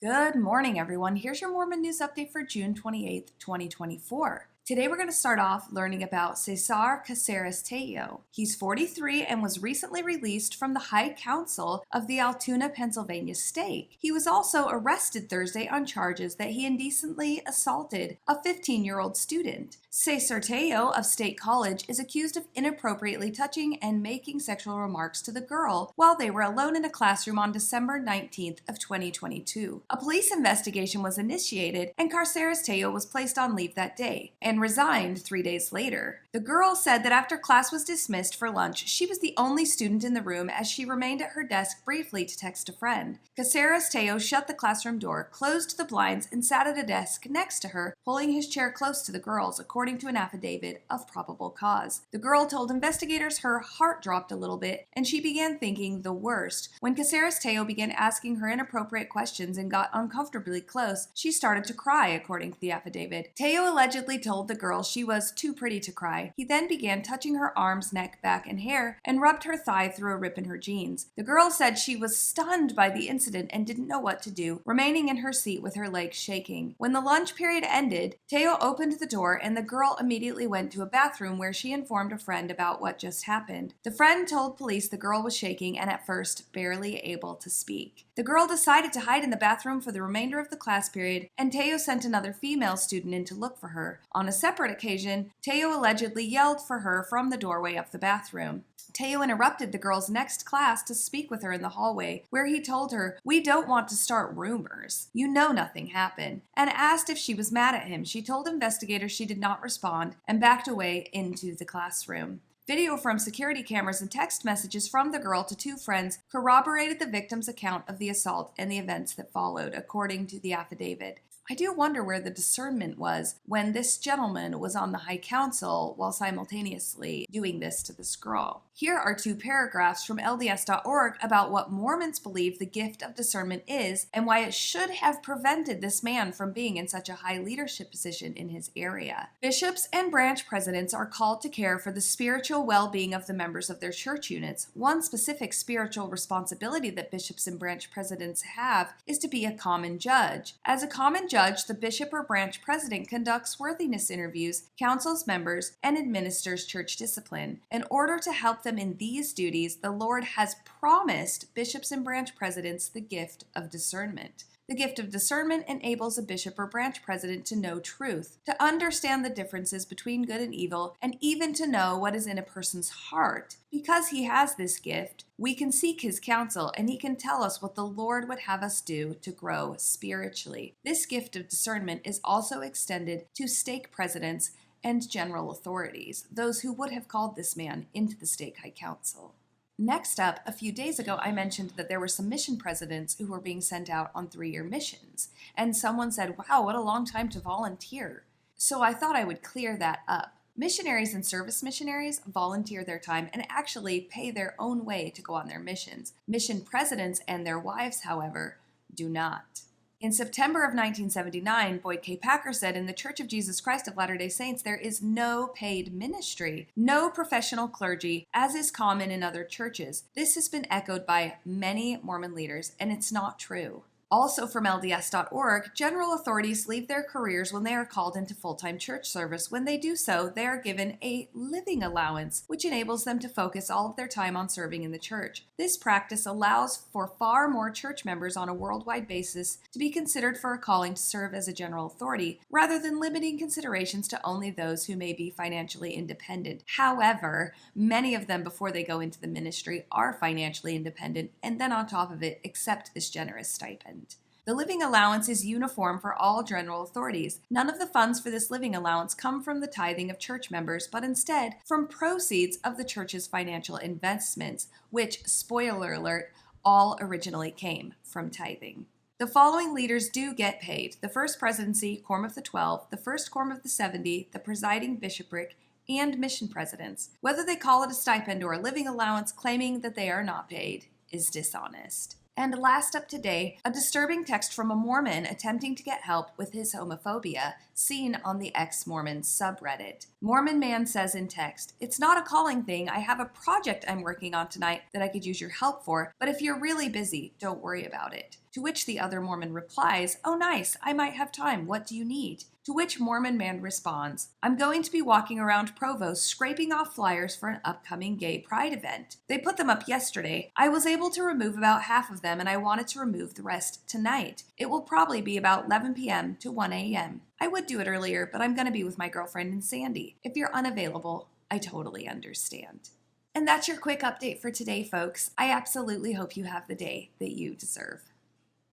Good morning, everyone. Here's your Mormon news update for June 28th, 2024. Today we're going to start off learning about Cesar Caceres Tello. He's 43 and was recently released from the High Council of the Altoona, Pennsylvania stake. He was also arrested Thursday on charges that he indecently assaulted a 15-year-old student. Cesar Tello of State College is accused of inappropriately touching and making sexual remarks to the girl while they were alone in a classroom on December 19th of 2022. A police investigation was initiated and Caceres Tello was placed on leave that day and resigned 3 days later. The girl said that after class was dismissed for lunch, she was the only student in the room as she remained at her desk briefly to text a friend. Caceres Tello shut the classroom door, closed the blinds, and sat at a desk next to her, pulling his chair close to the girl's, according to an affidavit of probable cause. The girl told investigators her heart dropped a little bit, and she began thinking the worst. When Caceres Tello began asking her inappropriate questions and got uncomfortably close, she started to cry, according to the affidavit. Tello allegedly told the girl she was too pretty to cry. He then began touching her arms, neck, back, and hair, and rubbed her thigh through a rip in her jeans. The girl said she was stunned by the incident and didn't know what to do, remaining in her seat with her legs shaking. When the lunch period ended, Tello opened the door and the girl immediately went to a bathroom where she informed a friend about what just happened. The friend told police the girl was shaking and at first barely able to speak. The girl decided to hide in the bathroom for the remainder of the class period, and Tello sent another female student in to look for her. On a separate occasion, Tello allegedly yelled for her from the doorway of the bathroom. Tello interrupted the girl's next class to speak with her in the hallway, where he told her, "We don't want to start rumors. You know nothing happened," and asked if she was mad at him. She told investigators she did not respond and backed away into the classroom. Video from security cameras and text messages from the girl to two friends corroborated the victim's account of the assault and the events that followed, according to the affidavit. I do wonder where the discernment was when this gentleman was on the High Council while simultaneously doing this to this girl. Here are two paragraphs from LDS.org about what Mormons believe the gift of discernment is and why it should have prevented this man from being in such a high leadership position in his area. Bishops and branch presidents are called to care for the spiritual well-being of the members of their church units. One specific spiritual responsibility that bishops and branch presidents have is to be a common judge. As a common judge, the bishop or branch president conducts worthiness interviews, counsels members, and administers church discipline. In order to help them in these duties, the Lord has promised bishops and branch presidents the gift of discernment. The gift of discernment enables a bishop or branch president to know truth, to understand the differences between good and evil, and even to know what is in a person's heart. Because he has this gift, we can seek his counsel, and he can tell us what the Lord would have us do to grow spiritually. This gift of discernment is also extended to stake presidents and general authorities, those who would have called this man into the stake high council. Next up, a few days ago, I mentioned that there were some mission presidents who were being sent out on 3-year missions. And someone said, "Wow, what a long time to volunteer." So I thought I would clear that up. Missionaries and service missionaries volunteer their time and actually pay their own way to go on their missions. Mission presidents and their wives, however, do not. In September of 1979, Boyd K. Packer said, "In the Church of Jesus Christ of Latter-day Saints, there is no paid ministry, no professional clergy, as is common in other churches." This has been echoed by many Mormon leaders, and it's not true. Also from LDS.org, general authorities leave their careers when they are called into full-time church service. When they do so, they are given a living allowance, which enables them to focus all of their time on serving in the church. This practice allows for far more church members on a worldwide basis to be considered for a calling to serve as a general authority, rather than limiting considerations to only those who may be financially independent. However, many of them, before they go into the ministry, are financially independent, and then on top of it, accept this generous stipend. The living allowance is uniform for all general authorities. None of the funds for this living allowance come from the tithing of church members, but instead from proceeds of the church's financial investments, which, spoiler alert, all originally came from tithing. The following leaders do get paid: the First Presidency, Quorum of the 12, the First Quorum of the 70, the Presiding Bishopric, and mission presidents. Whether they call it a stipend or a living allowance, claiming that they are not paid is dishonest. And last up today, a disturbing text from a Mormon attempting to get help with his homophobia, seen on the ex-Mormon subreddit. Mormon man says in text, "It's not a calling thing. I have a project I'm working on tonight that I could use your help for, but if you're really busy, don't worry about it." To which the other Mormon replies, "Oh nice, I might have time. What do you need?" To which Mormon man responds, "I'm going to be walking around Provo scraping off flyers for an upcoming gay pride event. They put them up yesterday. I was able to remove about half of them and I wanted to remove the rest tonight. It will probably be about 11 p.m. to 1 a.m. I would do it earlier, but I'm going to be with my girlfriend and Sandy. If you're unavailable, I totally understand." And that's your quick update for today, folks. I absolutely hope you have the day that you deserve.